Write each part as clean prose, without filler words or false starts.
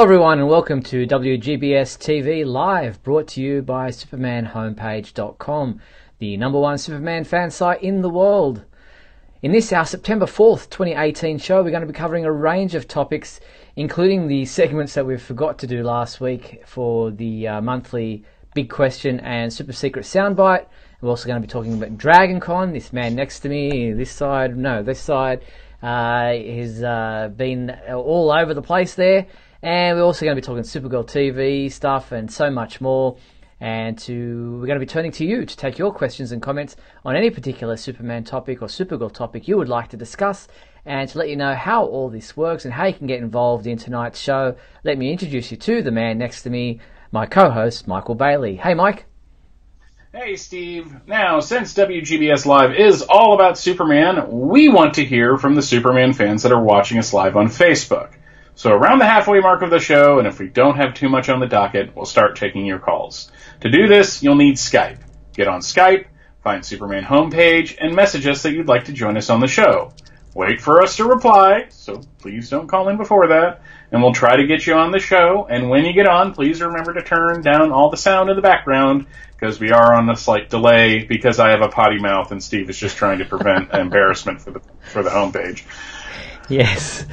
Hello everyone and welcome to WGBS TV Live, brought to you by SupermanHomepage.com, the #1 Superman fan site in the world. In this, our September 4th, 2018 show, we're going to be covering a range of topics, including the segments that we forgot to do last week for the monthly Big Question and Super Secret Soundbite. We're also going to be talking about Dragon Con. This man next to me, this side, has been all over the place there. And we're also going to be talking Supergirl TV stuff and so much more. And we're going to be turning to you to take your questions and comments on any particular Superman topic or Supergirl topic you would like to discuss. And to let you know how all this works and how you can get involved in tonight's show, let me introduce you to the man next to me, my co-host, Michael Bailey. Hey, Mike. Hey, Steve. Now, since WGBS Live is all about Superman, we want to hear from the Superman fans that are watching us live on Facebook. So around the halfway mark of the show, and if we don't have too much on the docket, we'll start taking your calls. To do this, you'll need Skype. Get on Skype, find Superman homepage, and message us that you'd like to join us on the show. Wait for us to reply, so please don't call in before that, and we'll try to get you on the show. And when you get on, please remember to turn down all the sound in the background, because we are on a slight delay because I have a potty mouth and Steve is just trying to prevent embarrassment for the homepage. Yes.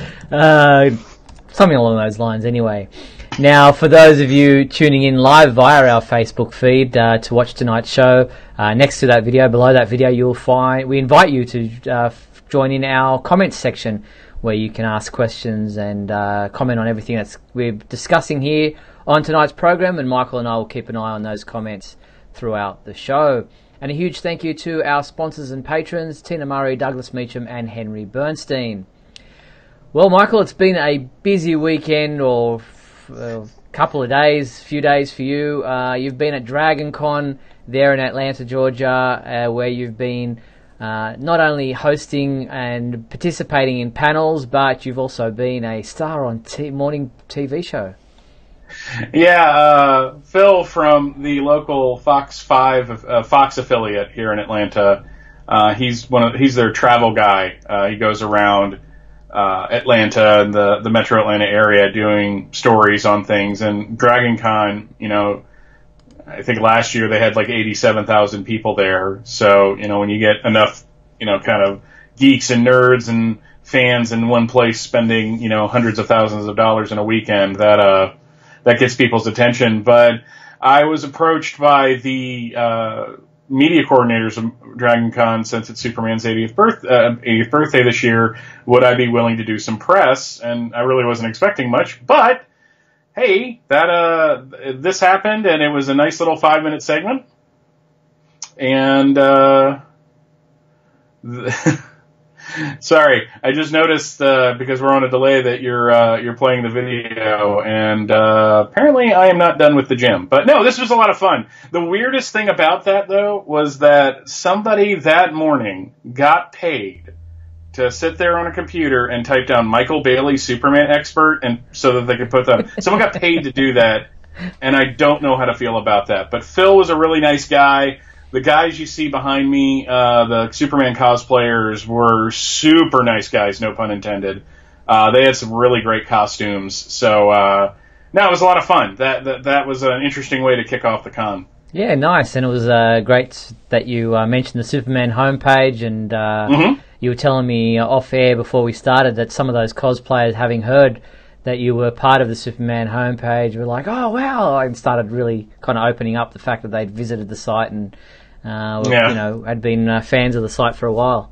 Something along those lines anyway. Now, for those of you tuning in live via our Facebook feed to watch tonight's show, next to that video, below that video, we invite you to join in our comments section where you can ask questions and comment on everything that we're discussing here on tonight's program, and Michael and I will keep an eye on those comments throughout the show. And a huge thank you to our sponsors and patrons, Tina Murray, Douglas Meacham and Henry Bernstein. Well, Michael, it's been a busy weekend, or couple of days, few days for you. You've been at Dragon Con there in Atlanta, Georgia, where you've been not only hosting and participating in panels, but you've also been a star on morning TV show. Yeah, Phil from the local Fox affiliate here in Atlanta. He's their travel guy. He goes around Atlanta and the Metro Atlanta area doing stories on things. And Dragon Con, I think last year they had like 87,000 people there. So, when you get enough, kind of geeks and nerds and fans in one place spending, hundreds of thousands of dollars in a weekend, that gets people's attention. But I was approached by the media coordinators of Dragon Con, since it's Superman's 80th birthday this year, would I be willing to do some press? And I really wasn't expecting much, but hey, this happened, and it was a nice little 5-minute segment. And sorry, I just noticed because we're on a delay that you're playing the video, and apparently I am not done with the gym. But no, this was a lot of fun. The weirdest thing about that, though, was that somebody that morning got paid to sit there on a computer and type down Michael Bailey, Superman expert, and so that they could put them. Someone got paid to do that, and I don't know how to feel about that. But Phil was a really nice guy. The guys you see behind me, the Superman cosplayers, were super nice guys, no pun intended. They had some really great costumes. So, no, it was a lot of fun. That was an interesting way to kick off the con. Yeah, nice. And it was great that you mentioned the Superman homepage, and you were telling me off air before we started that some of those cosplayers, having heard that you were part of the Superman homepage, were like, oh, wow, and started really kind of opening up the fact that they'd visited the site and had been fans of the site for a while.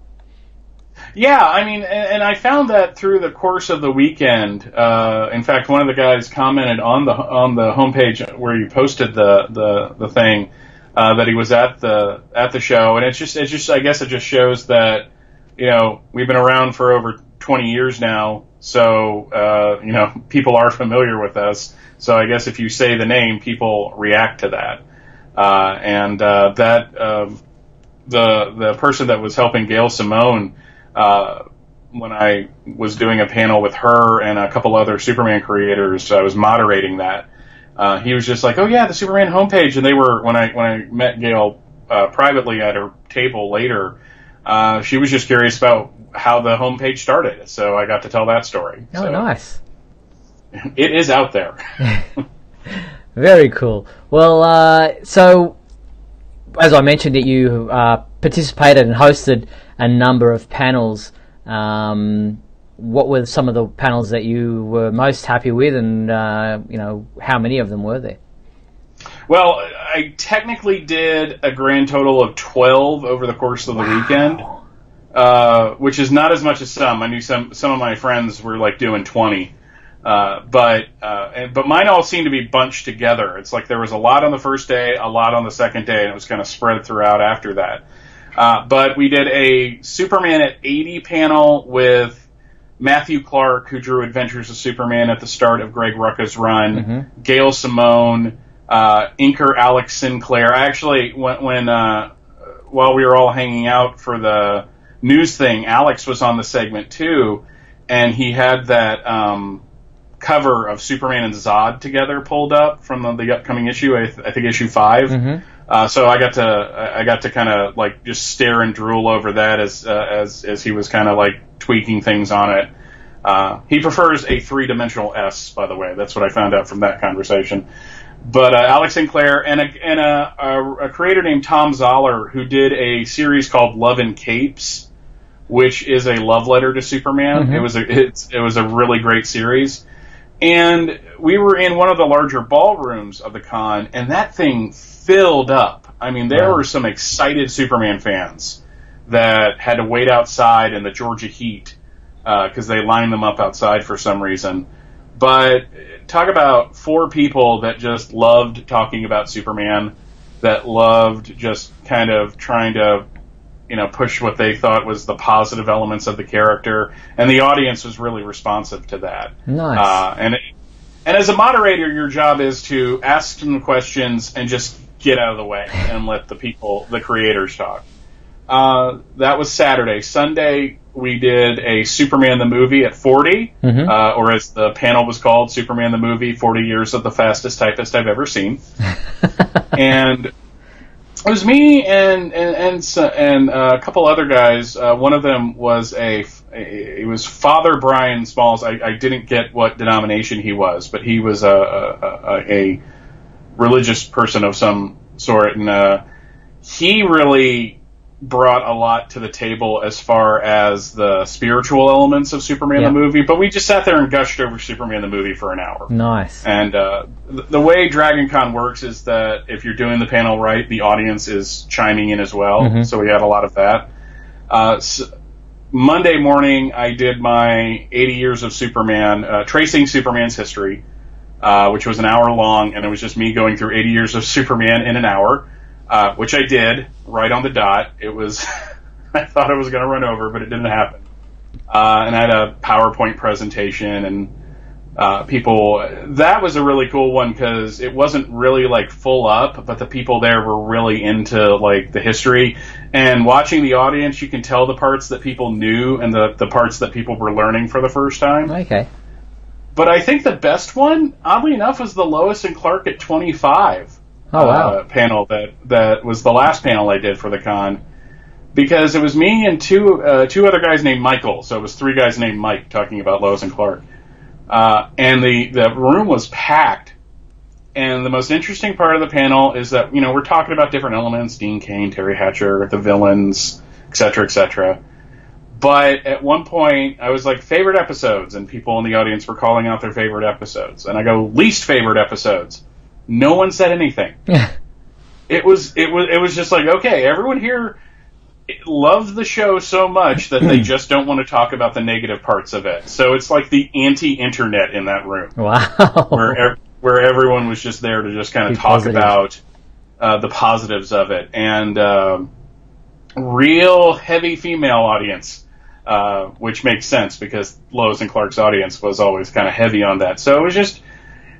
Yeah, I mean, and I found that through the course of the weekend. In fact, one of the guys commented on the homepage where you posted the thing that he was at the show, and it's just I guess it just shows that we've been around for over 20 years now, so people are familiar with us. So I guess if you say the name, people react to that. The person that was helping Gail Simone, when I was doing a panel with her and a couple other Superman creators, I was moderating that. He was just like, "Oh yeah, the Superman homepage." And they were when I met Gail privately at her table later, she was just curious about how the homepage started. So I got to tell that story. Oh, so, nice. it is out there. Very cool. Well, so as I mentioned, that you participated and hosted a number of panels. What were some of the panels that you were most happy with, and how many of them were there? Well, I technically did a grand total of 12 over the course of the weekend, which is not as much as some. I knew some of my friends were like doing 20, but mine all seemed to be bunched together. It's like there was a lot on the first day, a lot on the second day, and it was kind of spread throughout after that. But we did a Superman at 80 panel with Matthew Clark, who drew Adventures of Superman at the start of Greg Rucka's run, Gail Simone, inker Alex Sinclair. I actually, while we were all hanging out for the news thing, Alex was on the segment too, and he had that cover of Superman and Zod together pulled up from the upcoming issue. I think issue 5. So I got to kind of like just stare and drool over that as he was kind of like tweaking things on it. He prefers a 3-dimensional S, by the way. That's what I found out from that conversation. But Alex Sinclair and a creator named Tom Zoller, who did a series called Love and Capes, which is a love letter to Superman. It was a really great series. And we were in one of the larger ballrooms of the con, and that thing filled up. I mean, there were some excited Superman fans that had to wait outside in the Georgia heat because they lined them up outside for some reason. But talk about 4 people that just loved talking about Superman, that loved just kind of trying to, push what they thought was the positive elements of the character, and the audience was really responsive to that. Nice. And as a moderator, your job is to ask them questions and just get out of the way and let the creators talk. That was Saturday. Sunday, we did a Superman the Movie at 40, or as the panel was called, Superman the Movie, 40 Years of the Fastest Typist I've Ever Seen. And it was me and a couple other guys. One of them was it was Father Brian Smalls. I didn't get what denomination he was, but he was a religious person of some sort, and he really brought a lot to the table as far as the spiritual elements of Superman the Movie, but we just sat there and gushed over Superman the Movie for an hour. Nice. And the way Dragon Con works is that if you're doing the panel right, the audience is chiming in as well, so we had a lot of that. Monday morning, I did my 80 Years of Superman, tracing Superman's history, which was an hour long, and it was just me going through 80 Years of Superman in an hour. Which I did right on the dot. It was, I thought I was going to run over, but it didn't happen. And I had a PowerPoint presentation, and that was a really cool one because it wasn't really like full up, but the people there were really into like the history. And watching the audience, you can tell the parts that people knew and the parts that people were learning for the first time. Okay. But I think the best one, oddly enough, was the Lois and Clark at 25. Panel that was the last panel I did for the con, because it was me and two other guys named Michael, so it was 3 guys named Mike talking about Lois and Clark, and the room was packed. And the most interesting part of the panel is that we're talking about different elements: Dean Cain, Terry Hatcher, the villains, etc., etc. But at one point, I was like, favorite episodes, and people in the audience were calling out their favorite episodes, and I go, least favorite episodes. No one said anything. It was just like, okay, everyone here loves the show so much that they just don't want to talk about the negative parts of it. So it's like the anti-internet in that room. Wow. Where everyone was just there to just kind of talk about the positives of it. And real heavy female audience, which makes sense because Lois and Clark's audience was always kind of heavy on that. So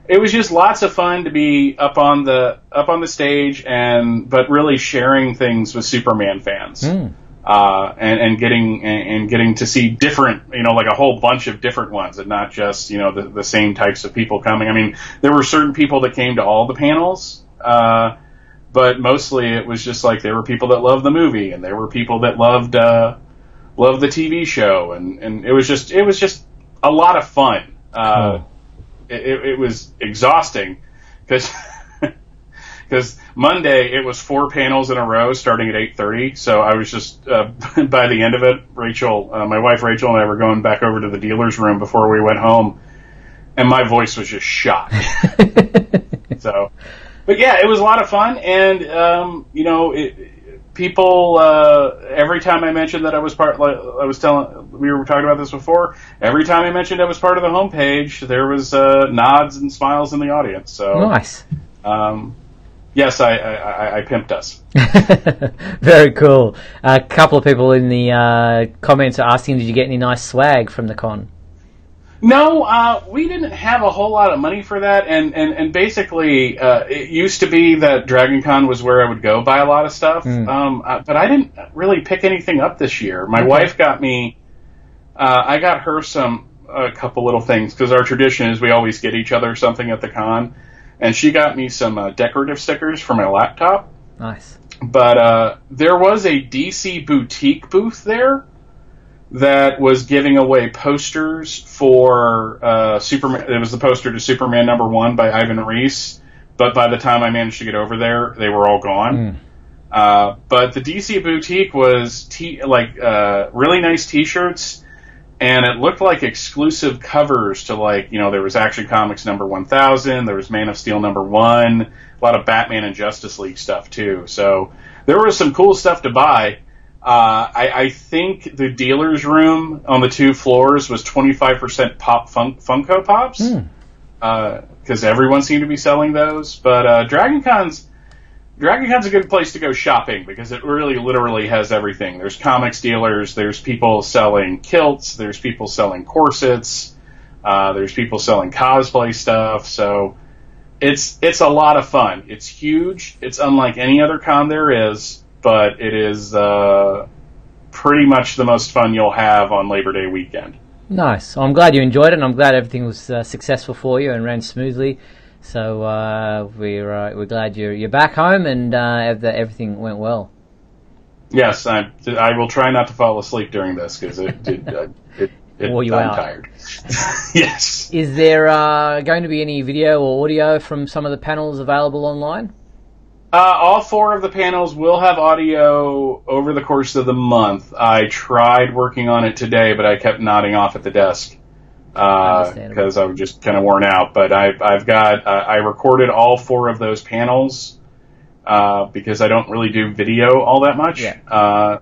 it was just lots of fun to be up on the stage but really sharing things with Superman fans, and getting to see different, like a whole bunch of different ones, and not just the same types of people coming. I mean, there were certain people that came to all the panels, but mostly it was just like there were people that loved the movie, and there were people that loved the TV show, and it was just a lot of fun. Cool. it was exhausting because Monday it was 4 panels in a row starting at 8:30. So I was just by the end of it, my wife Rachel and I were going back over to the dealer's room before we went home, and my voice was just shot. So, but yeah, it was a lot of fun, and people, every time I mentioned that I was we were talking about this before, every time I mentioned I was part of the homepage, there was nods and smiles in the audience. So nice. Yes, I pimped us. Very cool. A couple of people in the comments are asking, did you get any nice swag from the con? No, we didn't have a whole lot of money for that, and basically, it used to be that Dragon Con was where I would go buy a lot of stuff, but I didn't really pick anything up this year. My wife got me, I got her a couple little things, because our tradition is we always get each other something at the con, and she got me some decorative stickers for my laptop. Nice. But there was a DC Boutique booth there that was giving away posters for Superman. It was the poster to Superman #1 by Ivan Reis, but by the time I managed to get over there, they were all gone. But the DC Boutique was really nice T-shirts, and it looked like exclusive covers to there was Action Comics #1000, there was Man of Steel #1, a lot of Batman and Justice League stuff too. So there was some cool stuff to buy. I think the dealer's room on the 2 floors was 25% Funko Pops, because everyone seemed to be selling those. But Dragon Con's a good place to go shopping because it really literally has everything. There's comics dealers, there's people selling kilts, there's people selling corsets, there's people selling cosplay stuff. So it's a lot of fun. It's huge. It's unlike any other con there is. But it is pretty much the most fun you'll have on Labor Day weekend. Nice. I'm glad you enjoyed it, and I'm glad everything was successful for you and ran smoothly. So we're glad you're back home and that everything went well. Yes, I will try not to fall asleep during this because wore you out. I'm tired. Yes. Is there going to be any video or audio from some of the panels available online? All 4 of the panels will have audio over the course of the month. I tried working on it today, but I kept nodding off at the desk because I was just kind of worn out. But I recorded all 4 of those panels because I don't really do video all that much. Yeah.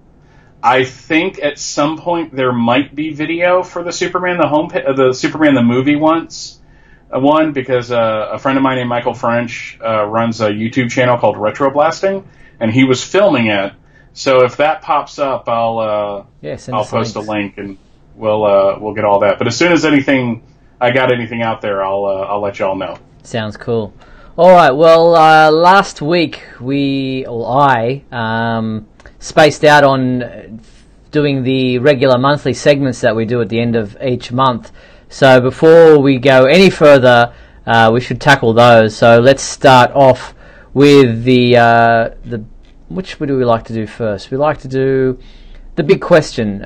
I think at some point there might be video for the Superman the Superman the movie one, because a friend of mine named Michael French runs a YouTube channel called Retro Blasting, and he was filming it. So if that pops up, I'll post a link and we'll get all that. But as soon as I got anything out there, I'll let y'all know. Sounds cool. All right. Well, last week I spaced out on doing the regular monthly segments that we do at the end of each month. So before we go any further, we should tackle those. So let's start off with which do we like to do first? We like to do the big question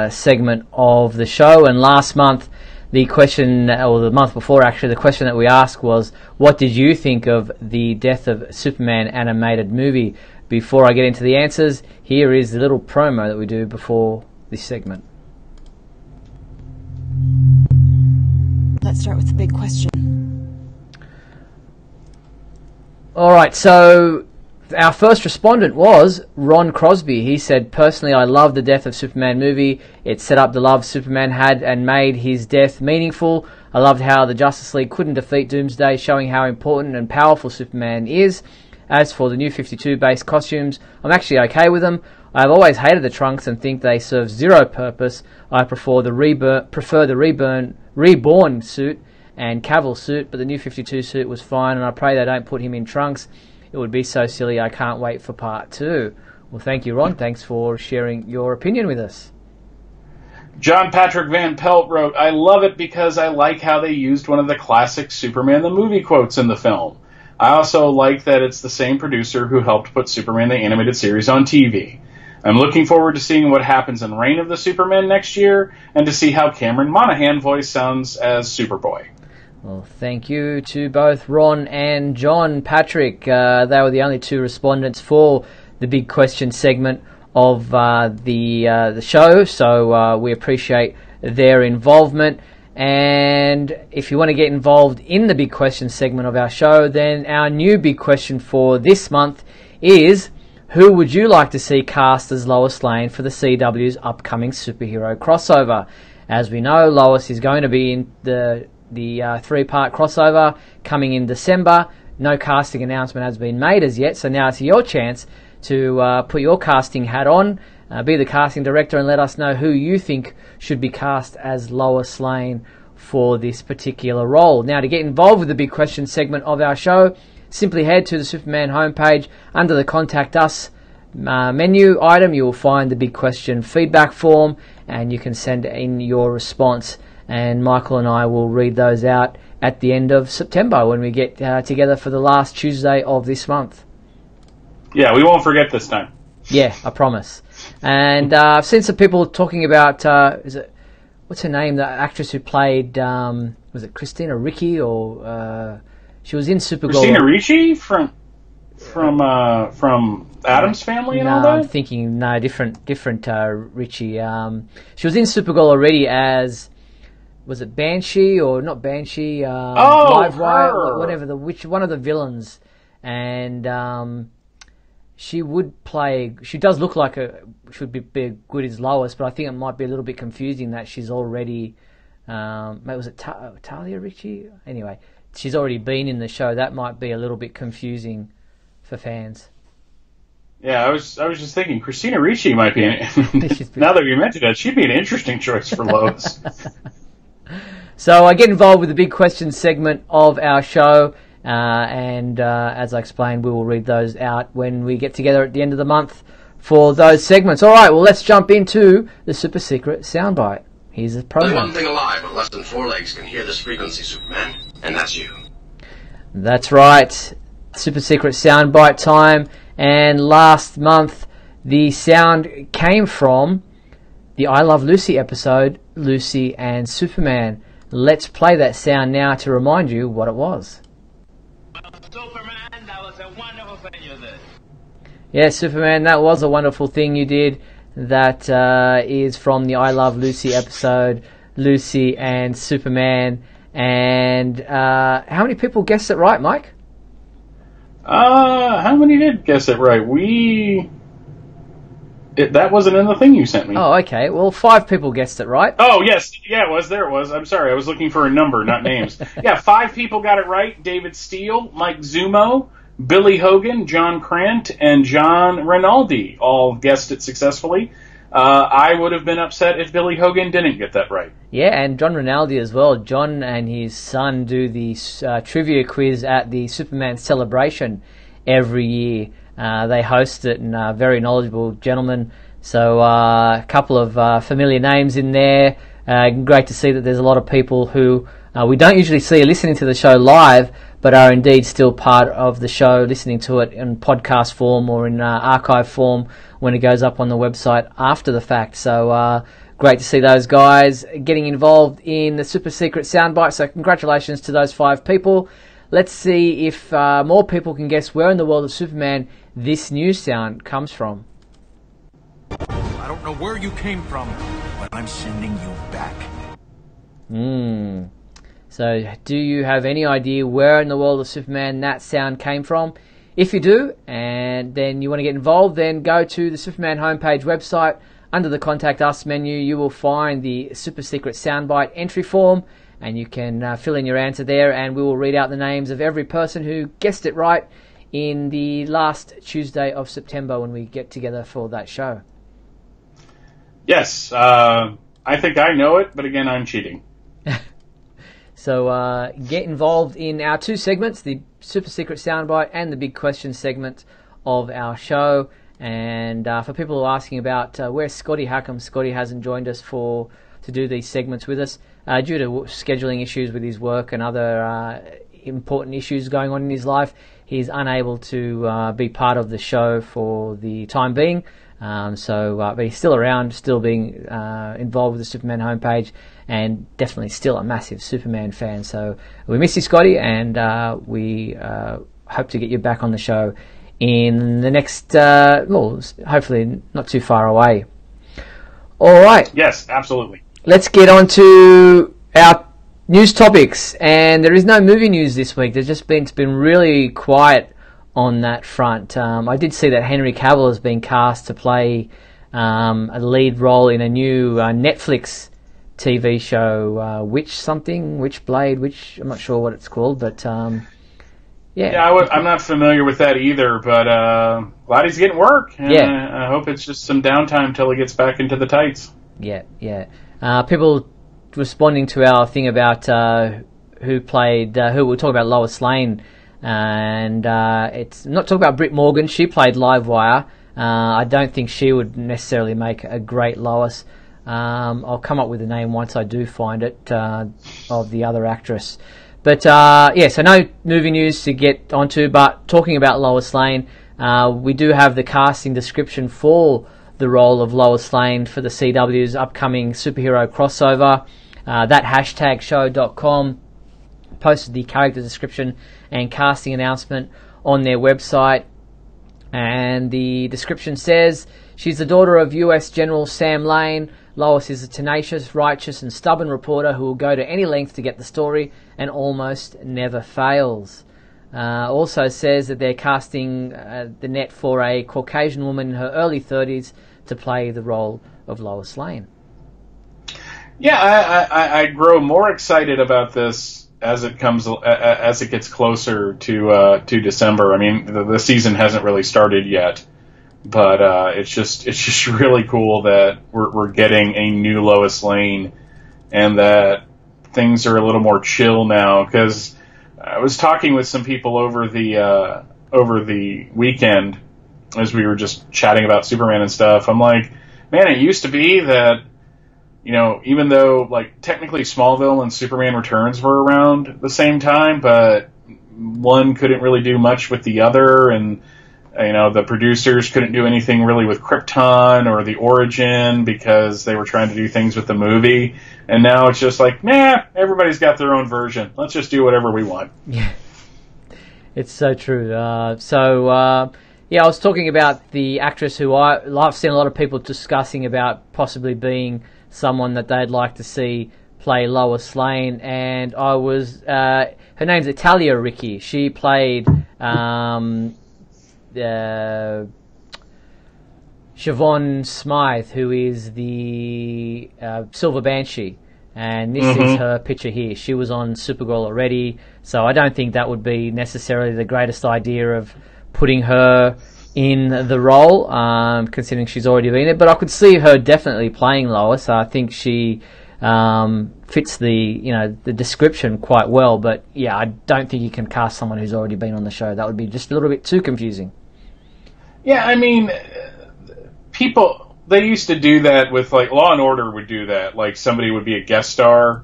segment of the show. And last month, the question, or the month before actually, the question that we asked was, what did you think of the Death of Superman animated movie? Before I get into the answers, here is the little promo that we do before this segment. Let's start with the big question. Alright, so our first respondent was Ron Crosby. He said, personally, I love the Death of Superman movie. It set up the love Superman had and made his death meaningful. I loved how the Justice League couldn't defeat Doomsday, showing how important and powerful Superman is. As for the New 52-based costumes, I'm actually okay with them. I've always hated the trunks and think they serve zero purpose. I prefer the reborn suit and Cavill suit, but the New 52 suit was fine, and I pray they don't put him in trunks. It would be so silly. I can't wait for part 2. Well, thank you, Ron. Thanks for sharing your opinion with us. John Patrick Van Pelt wrote, I love it because I like how they used one of the classic Superman the movie quotes in the film. I also like that it's the same producer who helped put Superman the animated series on TV. I'm looking forward to seeing what happens in Reign of the Superman next year, and to see how Cameron Monaghan voice sounds as Superboy. Well, thank you to both Ron and John Patrick. They were the only two respondents for the big question segment of the show, so we appreciate their involvement. And if you want to get involved in the big question segment of our show, then our new big question for this month is: who would you like to see cast as Lois Lane for the CW's upcoming superhero crossover? As we know, Lois is going to be in the three-part crossover coming in December. No casting announcement has been made as yet, so now it's your chance to put your casting hat on, be the casting director, and let us know who you think should be cast as Lois Lane for this particular role. Now, to get involved with the big question segment of our show, simply head to the Superman homepage. Under the Contact Us menu item, you will find the big question feedback form, and you can send in your response. And Michael and I will read those out at the end of September when we get together for the last Tuesday of this month. Yeah, we won't forget this time. Yeah, I promise. And I've seen some people talking about, what's her name, the actress who played, was it Christina Ricci, or she was in Supergirl. Christina Ricci from Addams Family and all that? I'm thinking, no, different Ricci. She was in Supergirl already as, was it Banshee or not Banshee? Livewire, whatever, one of the villains. And she does look like should be good as Lois, but I think it might be a little bit confusing that she's already, was it Talia Ricci? Anyway, she's already been in the show. That might be a little bit confusing for fans. Yeah, I was just thinking Christina Ricci might be now that you mentioned it, she'd be an interesting choice for Lois. So get involved with the big question segment of our show, and as I explained, we will read those out when we get together at the end of the month for those segments. All right, well, let's jump into the super secret soundbite. Here's the program. There's one thing alive with less than 4 legs can hear this frequency, Superman, and that's you. That's right. Super secret soundbite time. And last month, the sound came from the I Love Lucy episode, Lucy and Superman. Let's play that sound now to remind you what it was. Well, Superman, that was a wonderful thing you did. Yeah, Superman, that was a wonderful thing you did. That is from the I Love Lucy episode, Lucy and Superman. And how many people guessed it right, Mike? How many did guess it right? That wasn't in the thing you sent me. Oh, okay. Well, 5 people guessed it right. Oh, yes. Yeah, it was. There it was. I'm sorry. I was looking for a number, not names. Yeah, 5 people got it right. David Steele, Mike Zumo, Billy Hogan, John Krant, and John Rinaldi all guessed it successfully. I would have been upset if Billy Hogan didn't get that right. Yeah, and John Rinaldi as well. John and his son do the trivia quiz at the Superman Celebration every year. They host it, and very knowledgeable gentlemen. So a couple of familiar names in there. Great to see that there's a lot of people who we don't usually see listening to the show live, but are indeed still part of the show, listening to it in podcast form or in archive form when it goes up on the website after the fact. So great to see those guys getting involved in the super secret soundbite. So congratulations to those 5 people. Let's see if more people can guess where in the world of Superman this new sound comes from. I don't know where you came from, but I'm sending you back. So do you have any idea where in the world of Superman that sound came from? If you do, and then you want to get involved, then go to the Superman homepage website. Under the Contact Us menu, you will find the Super Secret Soundbite entry form, and you can fill in your answer there, and we will read out the names of every person who guessed it right in the last Tuesday of September when we get together for that show. Yes, I think I know it, but again, I'm cheating. So get involved in our 2 segments, the Super Secret Soundbite and the Big Question segment of our show. And for people who are asking about where's Scotty, how come Scotty hasn't joined us to do these segments with us, due to scheduling issues with his work and other important issues going on in his life, he's unable to be part of the show for the time being. But he's still around, still being involved with the Superman homepage, and definitely still a massive Superman fan. So we miss you, Scotty, and we hope to get you back on the show in the next, well, hopefully not too far away. All right. Yes, absolutely. Let's get on to our news topics. And there is no movie news this week. It's been really quiet on that front. I did see that Henry Cavill has been cast to play a lead role in a new Netflix TV show, Witchblade, I'm not sure what it's called, but I'm not familiar with that either, but glad he's getting work, and I hope it's just some downtime till he gets back into the tights. People responding to our thing about who we'll talk about Lois Lane, and it's not talking about Britt Morgan. She played Livewire. I don't think she would necessarily make a great Lois. I'll come up with a name once I do find it, of the other actress. But so no movie news to get onto, but talking about Lois Lane, we do have the casting description for the role of Lois Lane for the CW's upcoming superhero crossover. That #show.com posted the character description and casting announcement on their website, and the description says, she's the daughter of US General Sam Lane. Lois is a tenacious, righteous and stubborn reporter who will go to any length to get the story and almost never fails. Also says that they're casting the net for a Caucasian woman in her early 30s to play the role of Lois Lane. Yeah, I grow more excited about this as it gets closer to December. I mean, the season hasn't really started yet, but it's just really cool that we're getting a new Lois Lane, and that things are a little more chill now. Because I was talking with some people over the weekend as we were just chatting about Superman and stuff. I'm like, man, it used to be that, you know, even though, like, technically Smallville and Superman Returns were around the same time, but one couldn't really do much with the other, and, you know, the producers couldn't do anything really with Krypton or the Origin because they were trying to do things with the movie. And now it's just like, nah, everybody's got their own version. Let's just do whatever we want. Yeah, it's so true. I was talking about the actress who I've seen a lot of people discussing about possibly being someone that they'd like to see play Lois Lane, and her name's Italia Ricci. She played Siobhan Smythe, who is the Silver Banshee, and this is her picture here. She was on Supergirl already, so I don't think that would be necessarily the greatest idea of putting her in the role, considering she's already been it. But I could see her definitely playing Lois. I think she fits the description quite well. But yeah, I don't think you can cast someone who's already been on the show. That would be just a little bit too confusing. Yeah, I mean, they used to do that with, like, Law and Order would do that. Like, somebody would be a guest star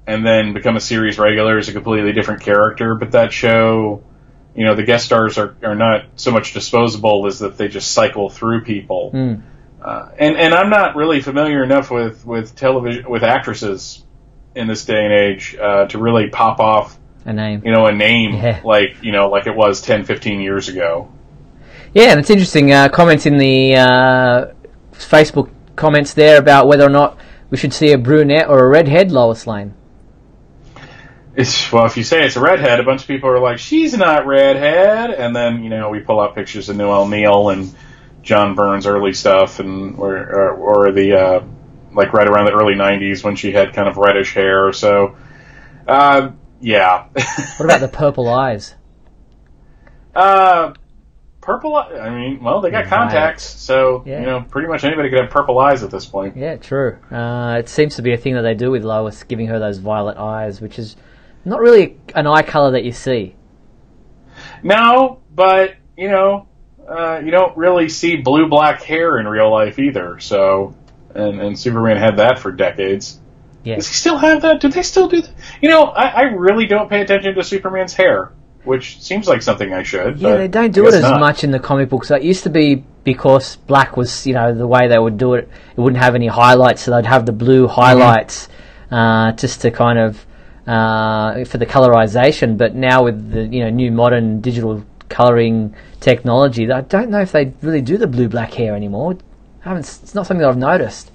and then become a series regular as a completely different character. But that show, you know, the guest stars are not so much disposable as that they just cycle through people. And I'm not really familiar enough with television, with actresses in this day and age, to really pop off a name. Yeah. like it was 10, 15 years ago. Yeah, and it's interesting, comments in the Facebook comments there about whether or not we should see a brunette or a redhead Lois Lane. If you say it's a redhead, a bunch of people are like, she's not redhead, and then, you know, we pull out pictures of Noelle Neal and John Byrne's early stuff, and or the like right around the early 90s when she had kind of reddish hair. So yeah. What about the purple eyes? Purple, I mean, well, they got contacts, so, you know, pretty much anybody could have purple eyes at this point. Yeah, true. It seems to be a thing that they do with Lois, giving her those violet eyes, which is not really an eye color that you see. No, but, you know, you don't really see blue-black hair in real life either, so, and Superman had that for decades. Yeah. Does he still have that? Do they still do that? You know, I really don't pay attention to Superman's hair, which seems like something I should. Yeah, they don't do it as much in the comic books. It used to be because black was, you know, the way they would do it. It wouldn't have any highlights, so they'd have the blue highlights. just to kind of for the colorization. But now with the new modern digital coloring technology, I don't know if they really do the blue-black hair anymore. It's not something that I've noticed.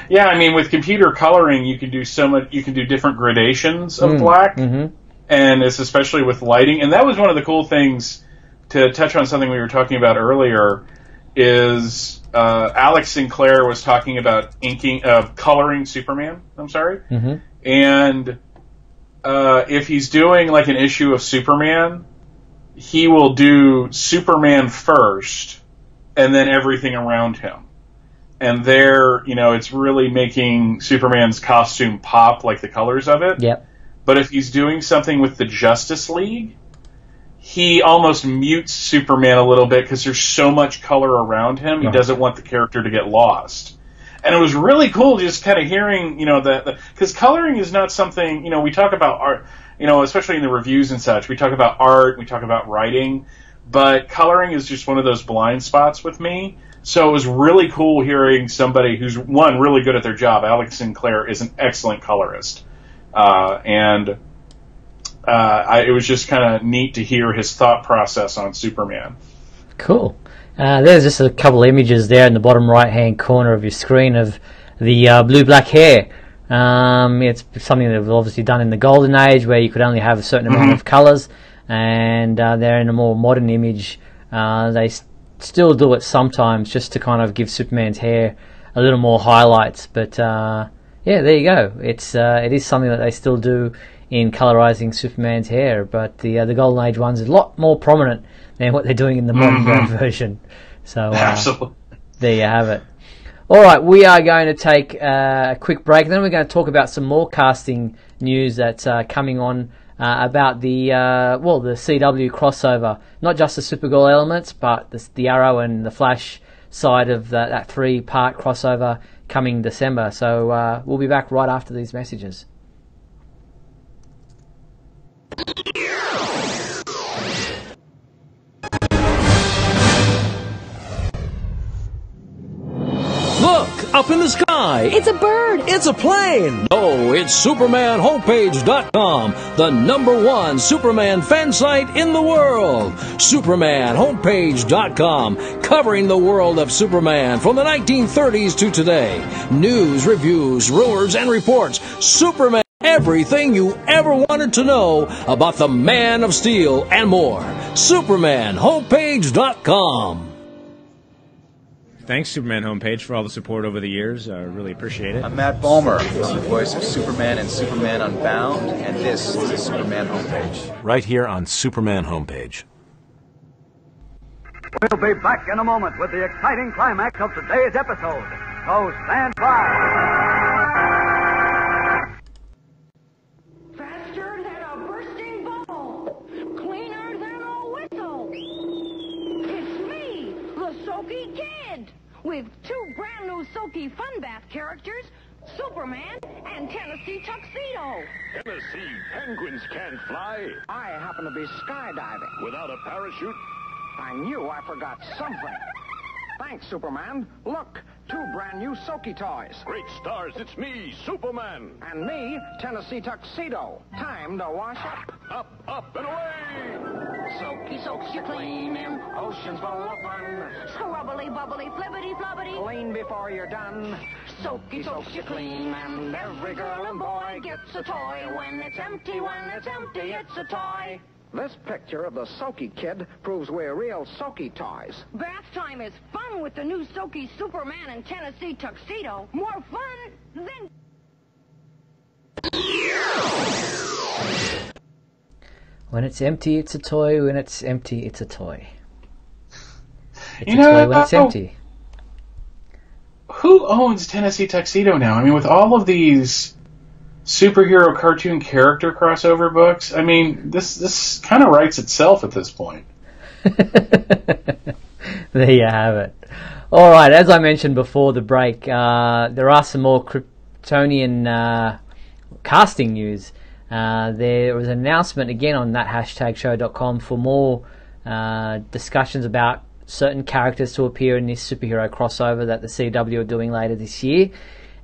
Yeah, I mean, with computer coloring, you can do so much. You can do different gradations of black, and it's especially with lighting. And that was one of the cool things, to touch on something we were talking about earlier, is Alex Sinclair was talking about coloring Superman. I'm sorry, and if he's doing like an issue of Superman, he will do Superman first, and then everything around him. And there, it's really making Superman's costume pop, like the colors of it. Yep. But if he's doing something with the Justice League, he almost mutes Superman a little bit because there's so much color around him. He doesn't want the character to get lost. And it was really cool just kind of hearing, because coloring is not something, we talk about art, especially in the reviews and such. We talk about art, we talk about writing, but coloring is just one of those blind spots with me. So it was really cool hearing somebody who's, one, really good at their job. Alex Sinclair is an excellent colorist. It was just kind of neat to hear his thought process on Superman. Cool. There's just a couple images there in the bottom right-hand corner of your screen of the blue-black hair. It's something that was obviously done in the Golden Age, where you could only have a certain amount of colors, and they're in a more modern image. They still do it sometimes just to kind of give Superman's hair a little more highlights, but yeah, there you go. It is something that they still do in colorizing Superman's hair, but the Golden Age one's a lot more prominent than what they're doing in the modern version. So absolutely, there you have it. All right, we are going to take a quick break, and then we're going to talk about some more casting news that's coming on about the CW crossover, not just the Supergirl elements, but the Arrow and the Flash side of that 3-part crossover coming December. So we'll be back right after these messages. Look, up in the sky. It's a bird. It's a plane. No, it's SupermanHomepage.com, the #1 Superman fan site in the world. SupermanHomepage.com, covering the world of Superman from the 1930s to today. News, reviews, rumors, and reports. Superman, everything you ever wanted to know about the Man of Steel and more. SupermanHomepage.com. Thanks, Superman Homepage, for all the support over the years. I really appreciate it. I'm Matt Balmer, the voice of Superman in Superman Unbound, and this is the Superman Homepage. Right here on Superman Homepage. We'll be back in a moment with the exciting climax of today's episode. So stand by. Faster than a bursting bubble. Cleaner than a whistle. It's me, the Soaky Kid, with 2 brand new Soaky Fun Bath characters, Superman and Tennessee Tuxedo. Tennessee, penguins can't fly. I happen to be skydiving. Without a parachute? I knew I forgot something. Thanks, Superman. Look, 2 brand new Soaky toys. Great stars, it's me, Superman. And me, Tennessee Tuxedo. Time to wash up. Up, up, and away! Soaky soaks you clean in oceans full of fun. Scrubbly, bubbly, flippity, floppity. Clean before you're done. Soaky soaks you clean, and every girl and boy gets a toy. When it's empty, it's a toy. This picture of the Soaky Kid proves we're real Soaky toys. Bath time is fun with the new Soaky Superman and Tennessee Tuxedo. More fun than... When it's empty, it's a toy. When it's empty, it's a toy. It's a toy when it's empty. Who owns Tennessee Tuxedo now? I mean, with all of these superhero cartoon character crossover books, I mean, this kind of writes itself at this point. There you have it. All right, as I mentioned before the break, there are some more Kryptonian casting news. There was an announcement again on that #show.com for more discussions about certain characters to appear in this superhero crossover that the CW are doing later this year.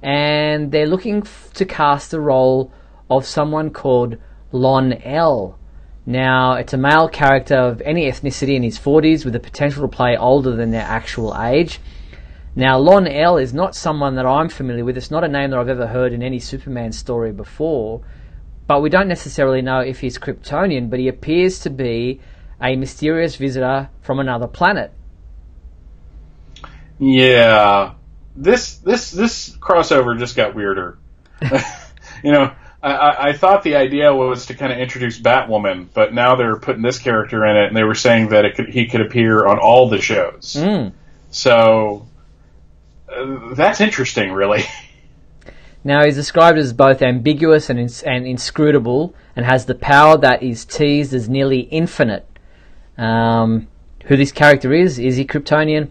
and they're looking to cast the role of someone called Lon L. Now, it's a male character of any ethnicity in his 40s with the potential to play older than their actual age. Now, Lon L is not someone that I'm familiar with. It's not a name that I've ever heard in any Superman story before, but we don't necessarily know if he's Kryptonian, but he appears to be a mysterious visitor from another planet. Yeah, this crossover just got weirder. You know, I thought the idea was to kind of introduce Batwoman, but now they're putting this character in it, and they were saying that he could appear on all the shows. So that's interesting, really. Now, he's described as both ambiguous and inscrutable, and has the power that is teased as nearly infinite. Who this character is he Kryptonian?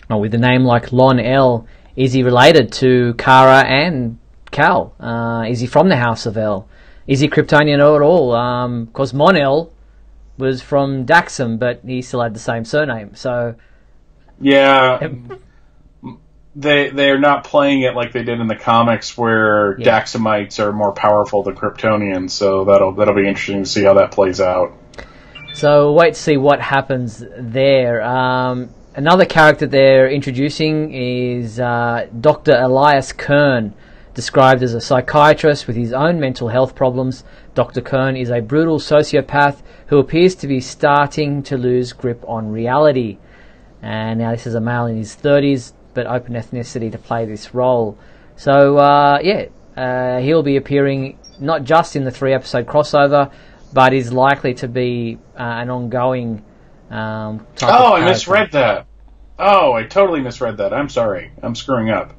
Oh, with a name like Lon L, is he related to Kara and Kal? Is he from the House of L? Is he Kryptonian at all? Because Mon-El was from Daxam, but he still had the same surname. So, yeah, they're not playing it like they did in the comics, where Daxamites are more powerful than Kryptonians. So that'll be interesting to see how that plays out. So wait to see what happens there. Another character they're introducing is Dr. Elias Kern, described as a psychiatrist with his own mental health problems. Dr. Kern is a brutal sociopath who appears to be starting to lose grip on reality. And now this is a male in his 30s, but open ethnicity to play this role. So, he'll be appearing not just in the 3-episode crossover, but is likely to be an ongoing type of character. I misread that. Oh, I totally misread that. I'm sorry. I'm screwing up.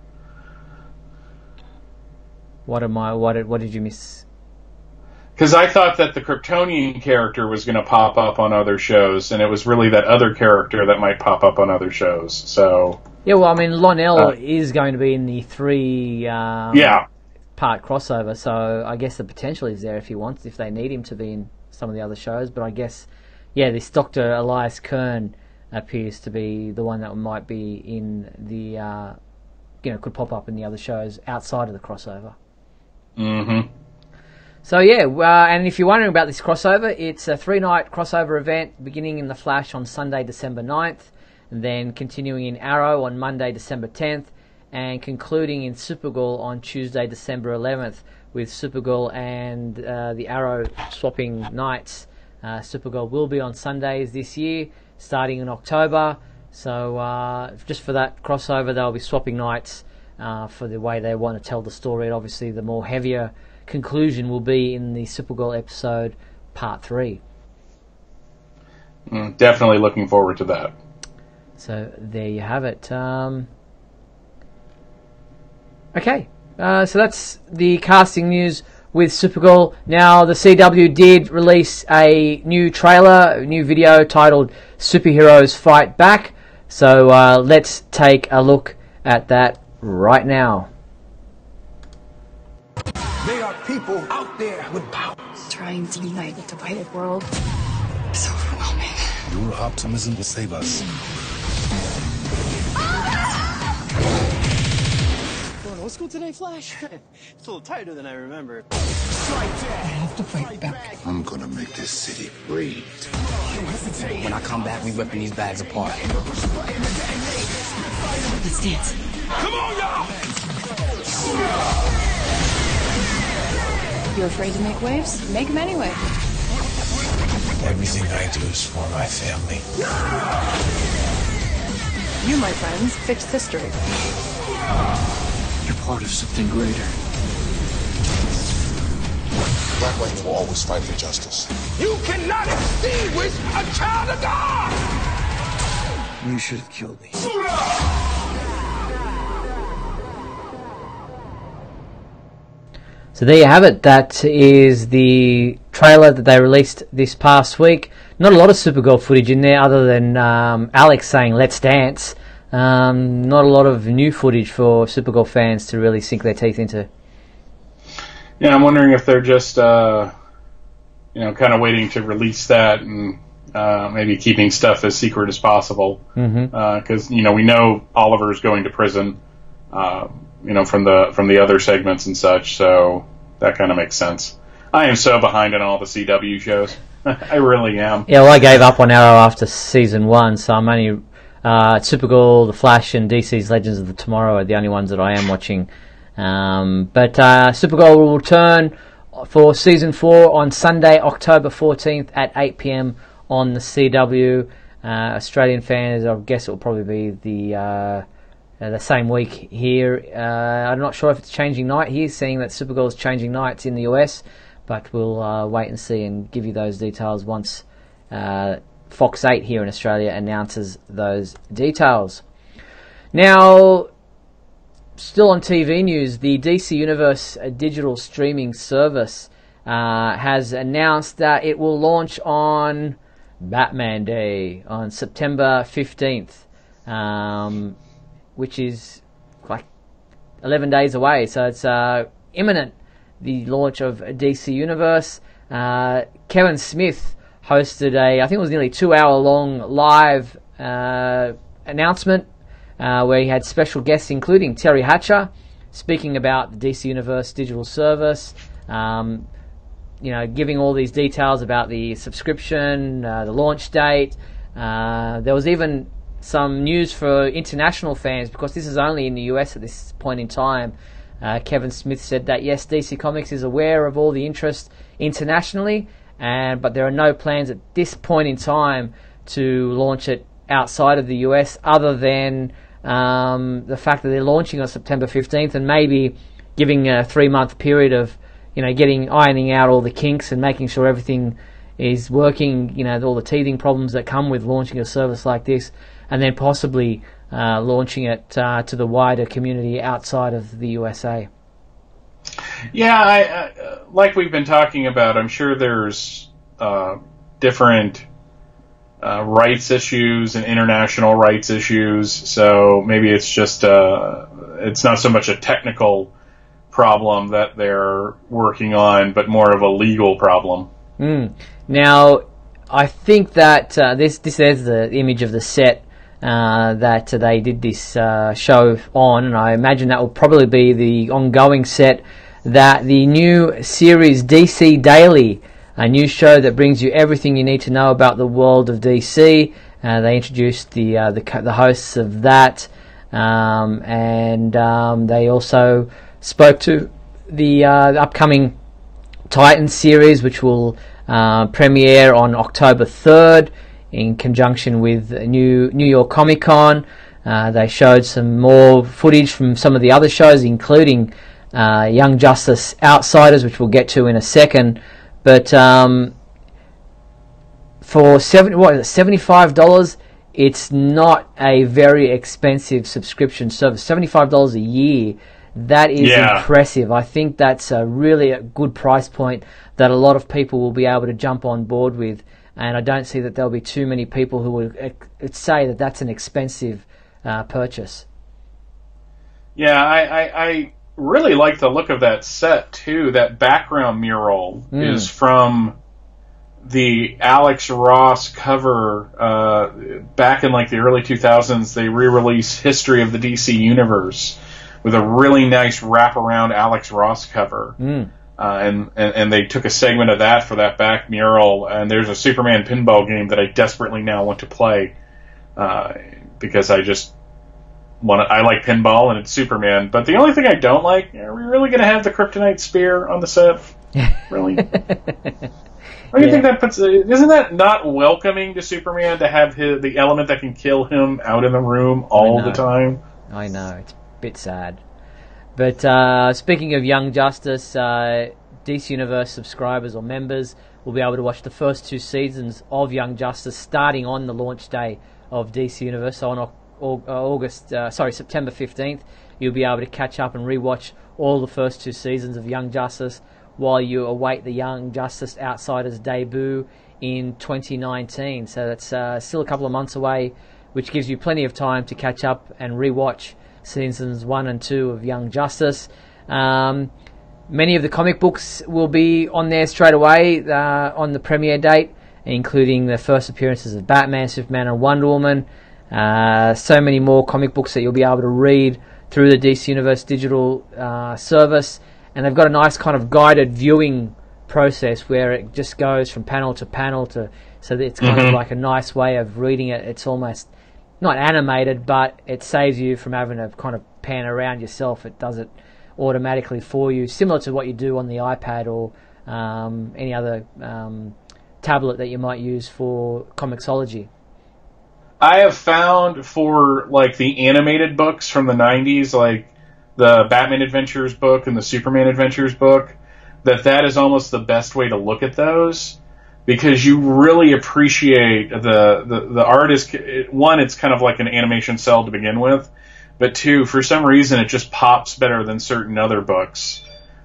What did you miss? Because I thought that the Kryptonian character was going to pop up on other shows, and it was really that other character that might pop up on other shows. So yeah, well, I mean, Lon L is going to be in the 3-part crossover, so I guess the potential is there if they need him to be in some of the other shows. But I guess, this Dr. Elias Kern appears to be the one that might be in the, could pop up in the other shows outside of the crossover. Mm-hmm. So and if you're wondering about this crossover, it's a 3-night crossover event beginning in The Flash on Sunday, December 9th, and then continuing in Arrow on Monday, December 10th, and concluding in Supergirl on Tuesday, December 11th, with Supergirl and the Arrow swapping nights. Supergirl will be on Sundays this year, starting in October. So just for that crossover, they'll be swapping nights for the way they want to tell the story. And obviously, the more heavier conclusion will be in the Supergirl episode Part 3. Definitely looking forward to that. So there you have it. Okay, so that's the casting news with Supergirl. Now, the CW did release a new trailer, a new video titled Superheroes Fight Back. So let's take a look at that right now. There are people out there with power. Trying to unite a divided world is overwhelming. Your optimism will save us. Going to school today, Flash? It's a little tighter than I remember. I have to fight back. I'm gonna make this city breathe. When I come back, we ripping these bags apart. Let's dance. Come on, y'all! You're afraid to make waves? Make them anyway. Everything I do is for my family. You, my friends, fixed history. You're part of something greater. Black Lightning will always fight for justice. You cannot extinguish a child of God! You should have killed me. So there you have it. That is the trailer that they released this past week. Not a lot of Supergirl footage in there other than Alex saying, "Let's dance." Not a lot of new footage for Supergirl fans to really sink their teeth into. Yeah, I'm wondering if they're just, kind of waiting to release that and maybe keeping stuff as secret as possible. Because, we know Oliver's going to prison. from the other segments and such. So that kind of makes sense. I am so behind on all the CW shows. I really am. Yeah, well, I gave up on Arrow after season 1, so I'm only Supergirl, The Flash, and DC's Legends of the Tomorrow are the only ones that I am watching. But Supergirl will return for season 4 on Sunday, October 14th at 8 p.m. on the CW. Australian fans, I guess it will probably be the same week here. I'm not sure if it's changing night here, seeing that Supergirl is changing nights in the US, but we'll wait and see and give you those details once Fox 8 here in Australia announces those details. Now, still on TV news, the DC Universe digital streaming service has announced that it will launch on Batman Day on September 15th, which is like 11 days away, so it's imminent, the launch of DC Universe. Kevin Smith hosted I think it was nearly 2-hour long live announcement where he had special guests including Terry Hatcher speaking about the DC Universe digital service, giving all these details about the subscription, the launch date. There was even some news for international fans, because this is only in the US at this point in time. Kevin Smith said that yes, DC Comics is aware of all the interest internationally, but there are no plans at this point in time to launch it outside of the US, other than the fact that they're launching on September 15th and maybe giving a 3-month period of ironing out all the kinks and making sure everything is working, all the teething problems that come with launching a service like this, and then possibly launching it to the wider community outside of the USA. Yeah, like we've been talking about, I'm sure there's different rights issues and international rights issues, so maybe it's just it's not so much a technical problem that they're working on, but more of a legal problem. Now, I think that this is the image of the set that they did this show on, and I imagine that will probably be the ongoing set that the new series DC Daily, a new show that brings you everything you need to know about the world of DC. They introduced the hosts of that, and they also spoke to the upcoming Titans series, which will premiere on October 3rd in conjunction with New York Comic Con. They showed some more footage from some of the other shows, including Young Justice Outsiders, which we'll get to in a second. But for $75, it's not a very expensive subscription service. $75 a year. That is impressive. I think that's a good price point that a lot of people will be able to jump on board with, and I don't see that there'll be too many people who would say that that's an expensive purchase. Yeah, I really like the look of that set too. That background mural is from the Alex Ross cover back in like the early 2000s. They re-released History of the DC Universe with a really nice wraparound Alex Ross cover. And they took a segment of that for that back mural, and there's a Superman pinball game that I desperately now want to play because I like pinball and it's Superman. But the only thing I don't like, are we really going to have the Kryptonite spear on the set? Really? What do you think that puts? Isn't that not welcoming to Superman to have the element that can kill him out in the room all the time? I know, it's a bit sad. But speaking of Young Justice, DC Universe subscribers or members will be able to watch the first 2 seasons of Young Justice starting on the launch day of DC Universe. So on September 15th, you'll be able to catch up and rewatch all the first 2 seasons of Young Justice while you await the Young Justice Outsiders debut in 2019. So that's still a couple of months away, which gives you plenty of time to catch up and rewatch seasons 1 and 2 of Young Justice. Many of the comic books will be on there straight away on the premiere date, including the first appearances of Batman, Superman and Wonder Woman. So many more comic books that you'll be able to read through the DC Universe digital service, and they've got a nice kind of guided viewing process where it just goes from panel to panel so that it's kind of like a nice way of reading it. It's almost not animated, but it saves you from having to kind of pan around yourself. It does it automatically for you, similar to what you do on the iPad or any other tablet that you might use for Comixology. I have found for like the animated books from the 90s, like the Batman Adventures book and the Superman Adventures book, that is almost the best way to look at those, because you really appreciate the art. One, it's kind of like an animation cell to begin with, but two, for some reason, it just pops better than certain other books.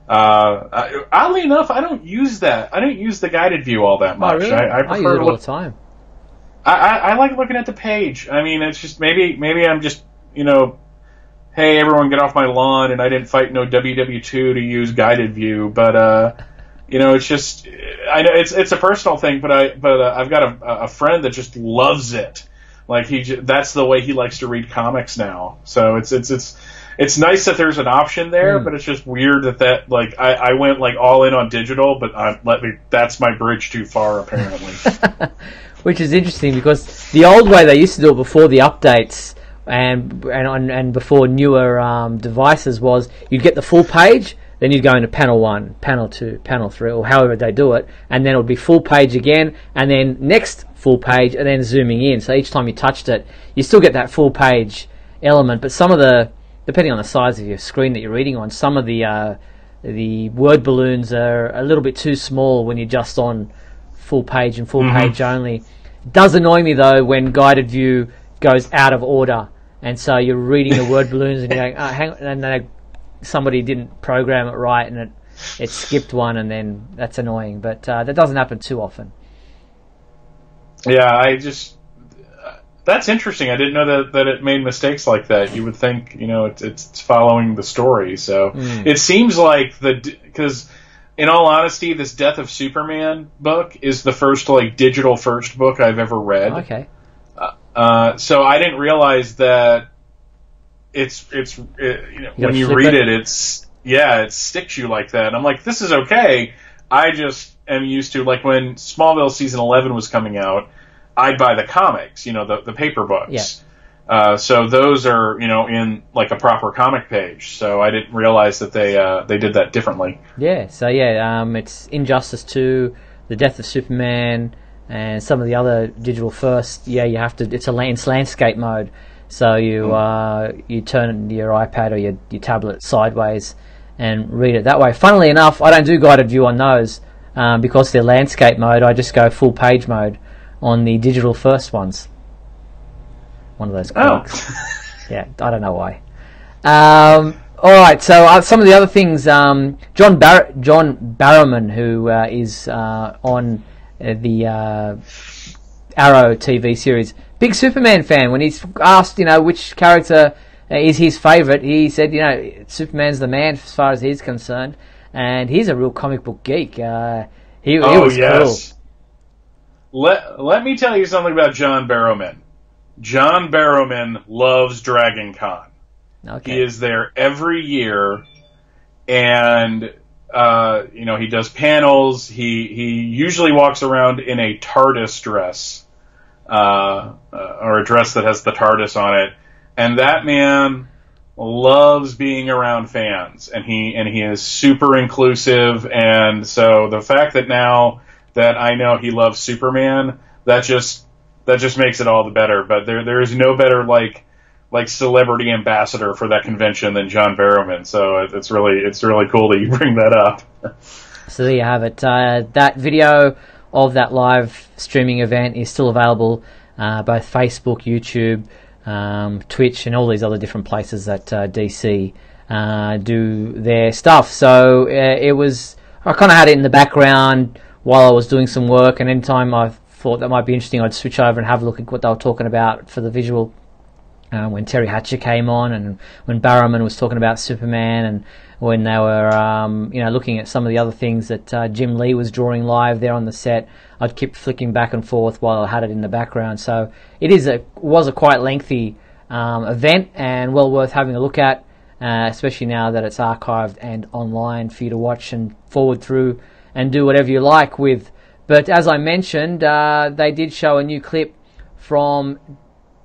Oddly enough, I don't use that. I don't use the guided view all that much. Oh, really? I I use it all the time. I like looking at the page. I mean, it's just maybe I'm just, hey, everyone get off my lawn, and I didn't fight no WW2 to use guided view, but it's just, I know it's a personal thing, but I've got a friend that just loves it. Like that's the way he likes to read comics now. So it's nice that there's an option there, but it's just weird that like I went like all in on digital, but that's my bridge too far apparently. Which is interesting, because the old way they used to do it before the updates and before newer devices was you'd get the full page, then you'd go into panel 1, panel 2, panel 3, or however they do it, and then it would be full page again, and then next full page, and then zooming in. So each time you touched it, you still get that full page element, but some of the, depending on the size of your screen that you're reading on, some of the word balloons are a little bit too small when you're just on full page and full page only. It does annoy me though when guided view goes out of order, and so you're reading the word balloons and you're going, oh, hang on, and then somebody didn't program it right and it skipped one, and then that's annoying. But that doesn't happen too often. Yeah, that's interesting. I didn't know that it made mistakes like that. You would think, it's following the story. So it seems like because in all honesty, this Death of Superman book is the first like digital first book I've ever read. Okay. So I didn't realize that when you read it, it sticks you like that. And I'm like, this is okay. I just am used to, like, when Smallville season 11 was coming out, I'd buy the comics, the paper books. Yeah. So those are, in like a proper comic page. So I didn't realize that they did that differently. Yeah. So it's Injustice 2, The Death of Superman, and some of the other digital firsts. Yeah, you have to. It's landscape mode. So you turn your iPad or your tablet sideways and read it that way. Funnily enough, I don't do guided view on those because they're landscape mode. I just go full page mode on the digital first ones. One of those quirks. Yeah, I don't know why. All right, so some of the other things. John Barrowman, who is on the Arrow TV series, big Superman fan. When he's asked, which character is his favourite, he said, Superman's the man as far as he's concerned, and he's a real comic book geek. He was cool. Let me tell you something about John Barrowman. John Barrowman loves Dragon Con. Okay. He is there every year, and he does panels. He usually walks around in a TARDIS dress, or a dress that has the TARDIS on it. And that man loves being around fans, and he is super inclusive. And so the fact that now that I know he loves Superman, that just makes it all the better. But there is no better like celebrity ambassador for that convention than John Barrowman. So it's really cool that you bring that up. So there you have it. That video of that live streaming event is still available, both Facebook, YouTube, Twitch, and all these other different places that DC do their stuff. So I kind of had it in the background while I was doing some work, and anytime I thought that might be interesting, I'd switch over and have a look at what they were talking about for the visual. When Terry Hatcher came on, and when Barrowman was talking about Superman, and when they were looking at some of the other things that Jim Lee was drawing live there on the set, I'd keep flicking back and forth while I had it in the background. So it was a quite lengthy event, and well worth having a look at. especially now that it's archived and online for you to watch and forward through and do whatever you like with. But as I mentioned, they did show a new clip from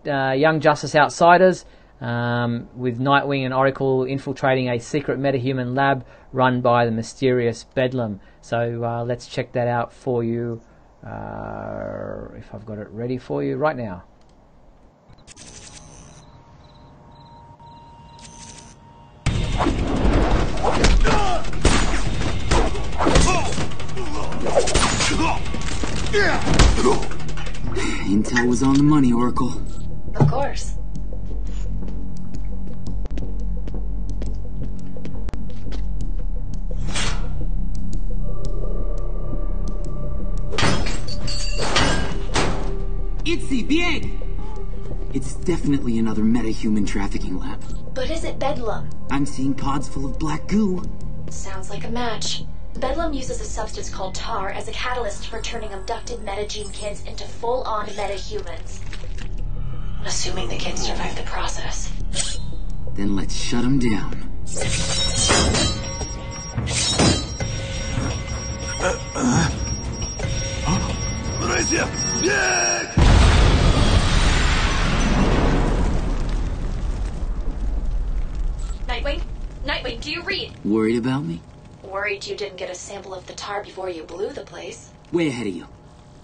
Young Justice Outsiders, with Nightwing and Oracle infiltrating a secret metahuman lab run by the mysterious Bedlam. So let's check that out for you, if I've got it ready for you right now. Intel was on the money, Oracle. Of course. Itzy, bien! It's definitely another metahuman trafficking lab. But is it Bedlam? I'm seeing pods full of black goo. Sounds like a match. Bedlam uses a substance called tar as a catalyst for turning abducted metagene kids into full-on metahumans. Assuming the kids survive the process. Then let's shut them down. Nightwing? Nightwing, do you read? Worried about me? Worried you didn't get a sample of the tar before you blew the place. Way ahead of you.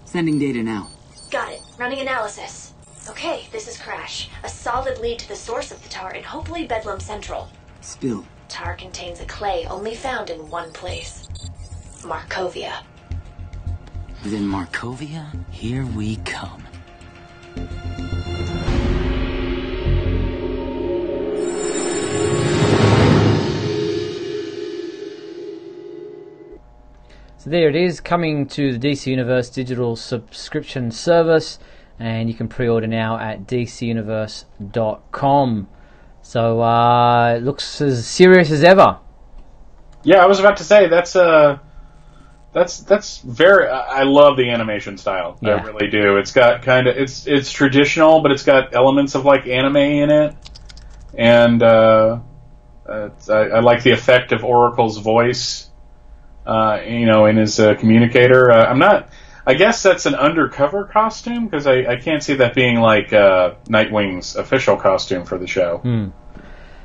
Sending data now. Got it. Running analysis. Okay, this is Crash. A solid lead to the source of the tar and hopefully Bedlam Central. Spill. Tar contains a clay only found in one place. Markovia. Then Markovia, here we come. So there it is, coming to the DC Universe digital subscription service, and you can pre-order now at dcuniverse.com. So it looks as serious as ever. Yeah, I was about to say that's very. I love the animation style. Yeah. I really do. It's got kind of it's traditional, but it's got elements of like anime in it, and I like the effect of Oracle's voice. In his communicator. I guess that's an undercover costume, because I can't see that being like Nightwing's official costume for the show.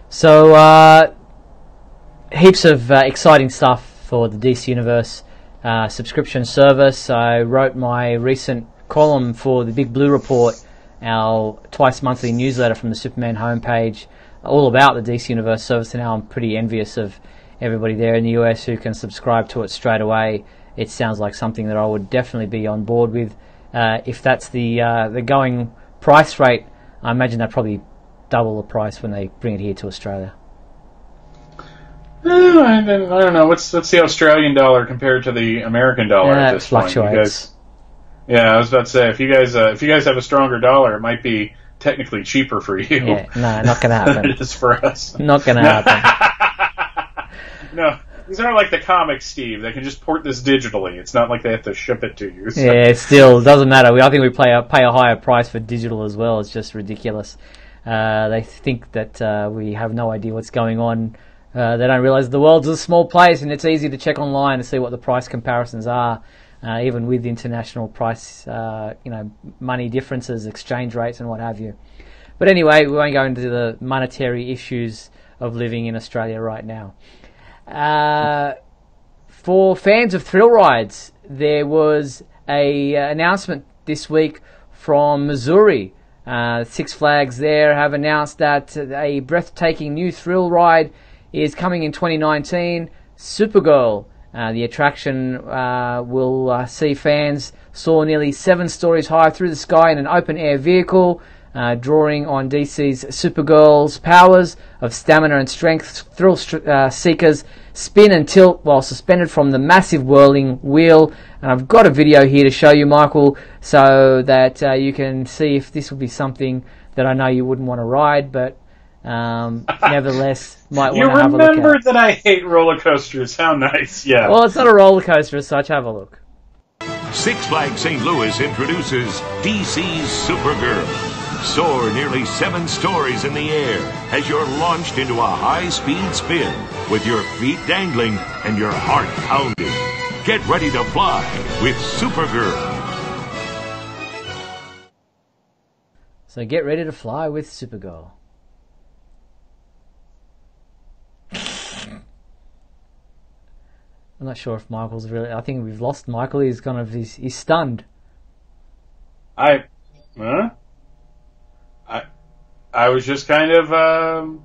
So, heaps of exciting stuff for the DC Universe subscription service. I wrote my recent column for the Big Blue Report, our twice monthly newsletter from the Superman homepage, all about the DC Universe service, and now I'm pretty envious of everybody there in the US who can subscribe to it straight away. It sounds like something that I would definitely be on board with. If that's the going price rate, I imagine they'll probably double the price when they bring it here to Australia. I don't know. What's the Australian dollar compared to the American dollar at this point? Fluctuates. I was about to say, if you guys have a stronger dollar, it might be technically cheaper for you. Yeah, no, not going to happen. than it is for us. Not going to happen. No, these aren't like the comics, Steve. They can just port this digitally. It's not like they have to ship it to you. So. Yeah, still doesn't matter. I think we pay a higher price for digital as well. It's just ridiculous. They think that we have no idea what's going on. They don't realize the world's a small place, and it's easy to check online to see what the price comparisons are, even with international price, money differences, exchange rates, and what have you. But anyway, we won't go into the monetary issues of living in Australia right now. For fans of thrill rides, there was a announcement this week from Missouri. Six Flags there have announced that a breathtaking new thrill ride is coming in 2019, Supergirl. The attraction will see fans soar nearly 7 stories high through the sky in an open-air vehicle, drawing on DC's Supergirl's powers of stamina and strength. Thrill seekers spin and tilt while suspended from the massive whirling wheel. And I've got a video here to show you, Michael, so that you can see if this would be something that I know you wouldn't want to ride, but nevertheless might want to have a look at. You remember that I hate roller coasters. How nice, yeah. Well, it's not a roller coaster as such. Have a look. Six Flags St. Louis introduces DC's Supergirl. Soar nearly 7 stories in the air as you're launched into a high-speed spin with your feet dangling and your heart pounding. Get ready to fly with Supergirl. So get ready to fly with Supergirl. I'm not sure if Michael's really... I think we've lost Michael. He's kind of... He's stunned. I was just kind of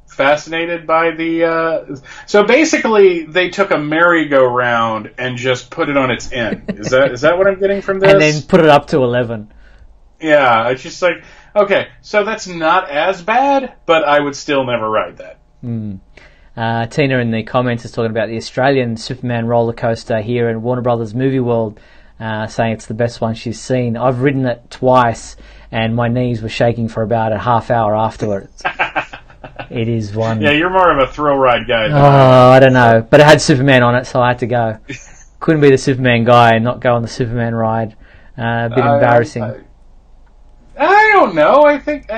fascinated by the... So basically, they took a merry-go-round and just put it on its end. Is that what I'm getting from this? And then put it up to 11. Yeah, it's just like, okay, so that's not as bad, but I would still never ride that. Tina in the comments is talking about the Australian Superman roller coaster here in Warner Brothers Movie World, saying it's the best one she's seen. I've ridden it twice, and my knees were shaking for about a half hour afterwards. It is one... Yeah, you're more of a thrill ride guy than I don't know. But it had Superman on it, so I had to go. Couldn't be the Superman guy and not go on the Superman ride. A bit embarrassing. I don't know. I think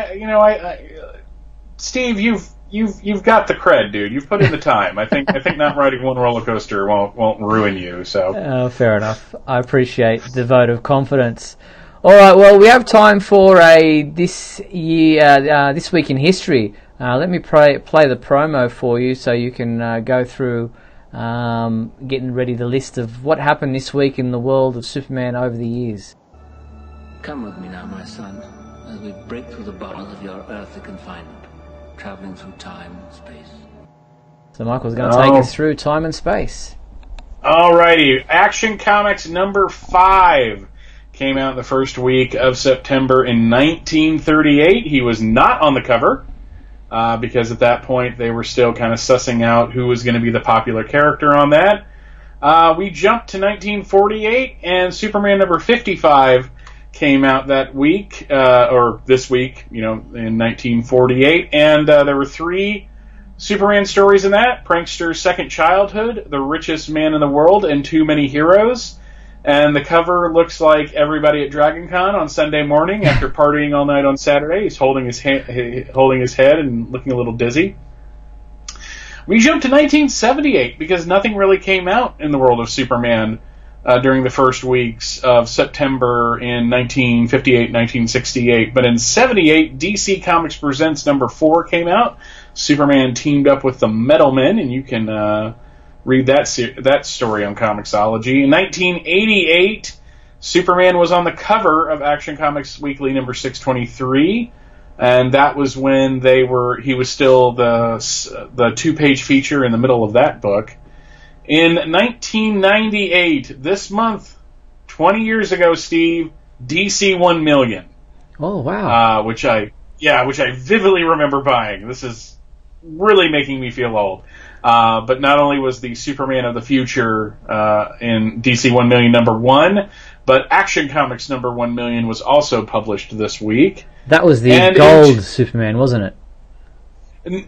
Steve, you've got the cred, dude. You've put in the time. I think not riding one roller coaster won't ruin you. So fair enough. I appreciate the vote of confidence. All right. Well, we have time for this week in history. Let me play the promo for you so you can go through getting ready the list of what happened this week in the world of Superman over the years. Come with me now, my son, as we break through the bars of your earthly confinement, traveling through time and space. So Michael's going to take us through time and space. Alrighty. Action Comics number 5 came out in the first week of September in 1938. He was not on the cover, because at that point they were still kind of sussing out who was going to be the popular character on that. We jumped to 1948, and Superman number 55 came out that week, or this week, in 1948, and there were 3 Superman stories in that: Prankster's Second Childhood, The Richest Man in the World, and Too Many Heroes. And the cover looks like everybody at DragonCon on Sunday morning after partying all night on Saturday. He's holding his head and looking a little dizzy. We jumped to 1978 because nothing really came out in the world of Superman during the first weeks of September in 1958, 1968. But in 78, DC Comics Presents number 4 came out. Superman teamed up with the Metal Men, and you can read that story on Comixology. In 1988, Superman was on the cover of Action Comics Weekly number 623, and that was when he was still the 2-page feature in the middle of that book. In 1998, this month, 20 years ago, Steve, DC 1 million. Oh, wow. Which I vividly remember buying. This is really making me feel old. But not only was the Superman of the future in DC 1 million number 1, but Action Comics number 1 million was also published this week. That was the gold Superman, wasn't it?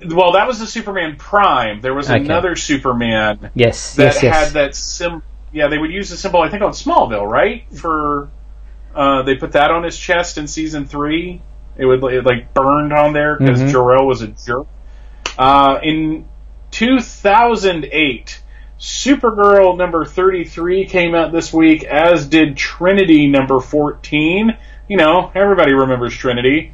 Well, that was the Superman Prime. There was another Superman that had that symbol. Yeah, they would use the symbol, I think, on Smallville, right? They put that on his chest in season 3. It burned on there because Jor-El was a jerk. In 2008, Supergirl number 33 came out this week, as did Trinity number 14. Everybody remembers Trinity.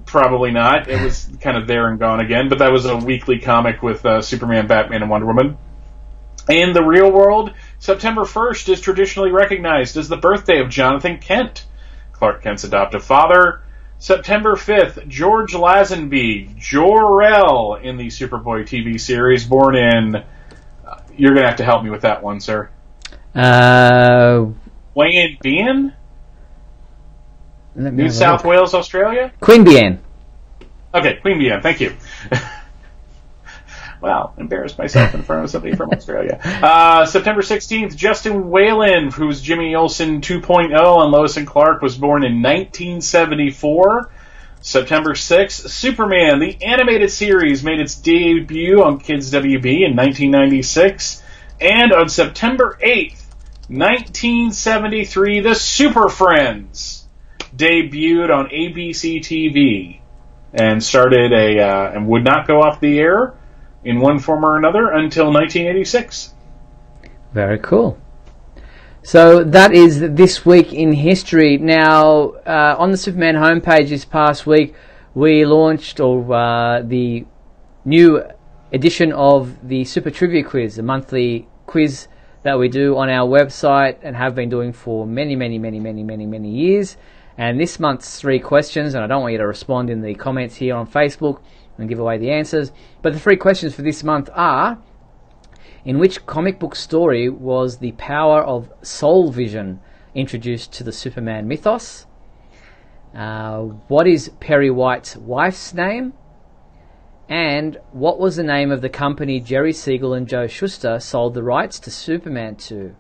Probably not. It was kind of there and gone again, but that was a weekly comic with Superman, Batman, and Wonder Woman. In the real world, September 1st is traditionally recognized as the birthday of Jonathan Kent, Clark Kent's adoptive father. September 5th, George Lazenby, Jor-El in the Superboy TV series, born in... you're going to have to help me with that one, sir. Queanbeyan? New South Wales, Australia? Queanbeyan. Okay, Queanbeyan, thank you. Wow, embarrassed myself in front of somebody from Australia. September 16th, Justin Whalen, who's Jimmy Olsen 2.0 on Lois and Clark, was born in 1974. September 6th, Superman, the animated series, made its debut on Kids WB in 1996. And on September 8th, 1973, the Super Friends debuted on ABC TV and started and would not go off the air in one form or another until 1986. Very cool. So that is this week in history. Now, on the Superman homepage this past week, we launched the new edition of the Super Trivia Quiz, a monthly quiz that we do on our website and have been doing for many years. And this month's 3 questions, and I don't want you to respond in the comments here on Facebook and give away the answers, but the 3 questions for this month are: in which comic book story was the power of soul vision introduced to the Superman mythos? What is Perry White's wife's name? And what was the name of the company Jerry Siegel and Joe Shuster sold the rights to Superman to?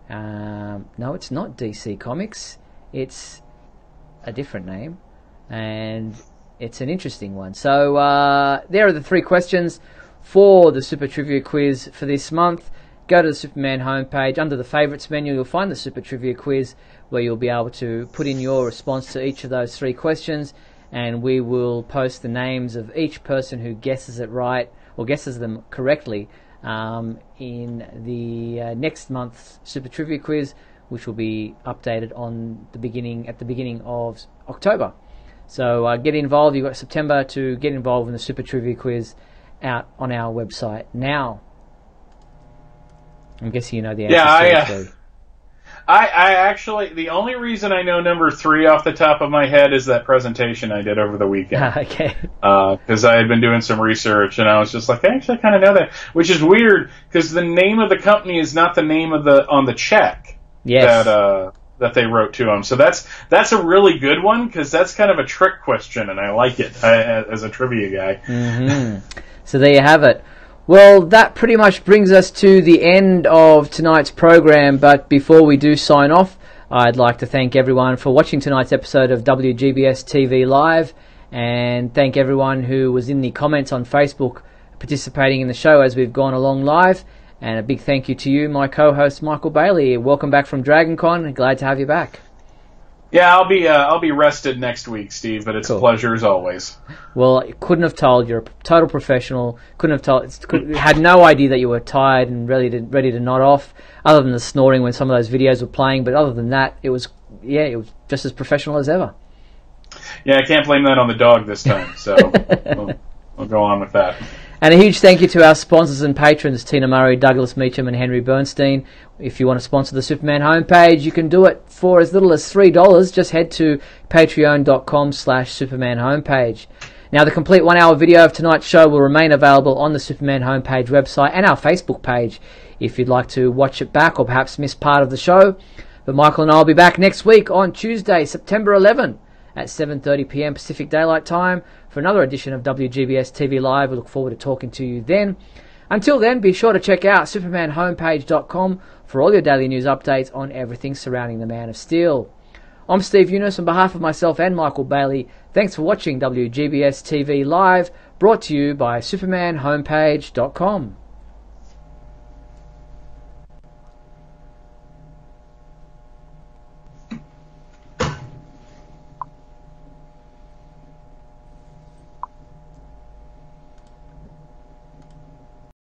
No, it's not DC Comics. It's a different name, and it's an interesting one. So there are the 3 questions for the Super Trivia Quiz for this month. Go to the Superman homepage. Under the Favorites menu, you'll find the Super Trivia Quiz, where you'll be able to put in your response to each of those 3 questions, and we will post the names of each person who guesses it right, or guesses them correctly, in the next month's Super Trivia Quiz, which will be updated at the beginning of October. So get involved. You've got September to get involved in the Super Trivia Quiz out on our website now. I'm guessing you know the answer. Yeah, I actually, the only reason I know number 3 off the top of my head is that presentation I did over the weekend. Okay. Because I had been doing some research, and I was just like, I actually kind of know that, which is weird because the name of the company is not the name of on the check. Yes. That they wrote to him. So that's a really good one because that's kind of a trick question, and I like it as a trivia guy. Mm-hmm. So there you have it. Well, that pretty much brings us to the end of tonight's program, but before we do sign off, I'd like to thank everyone for watching tonight's episode of WGBS TV Live, and thank everyone who was in the comments on Facebook participating in the show as we've gone along live, and a big thank you to you, my co-host Michael Bailey. Welcome back from DragonCon. Glad to have you back. Yeah, I'll be rested next week, Steve, but it's a pleasure as always. Well, couldn't have told. You're a total professional. Had no idea that you were tired and ready to nod off, other than the snoring when some of those videos were playing. But other than that, it was just as professional as ever. Yeah, I can't blame that on the dog this time, so we'll go on with that. And a huge thank you to our sponsors and patrons, Tina Murray, Douglas Meacham and Henry Bernstein. If you want to sponsor the Superman homepage, you can do it for as little as $3. Just head to patreon.com/Superman homepage. Now, the complete 1-hour video of tonight's show will remain available on the Superman homepage website and our Facebook page if you'd like to watch it back or perhaps miss part of the show. But Michael and I will be back next week on Tuesday, September 11 at 7:30 p.m. Pacific Daylight Time for another edition of WGBS TV Live. We look forward to talking to you then. Until then, be sure to check out supermanhomepage.com for all your daily news updates on everything surrounding the Man of Steel. I'm Steve Eunice on behalf of myself and Michael Bailey. Thanks for watching WGBS TV Live, brought to you by supermanhomepage.com.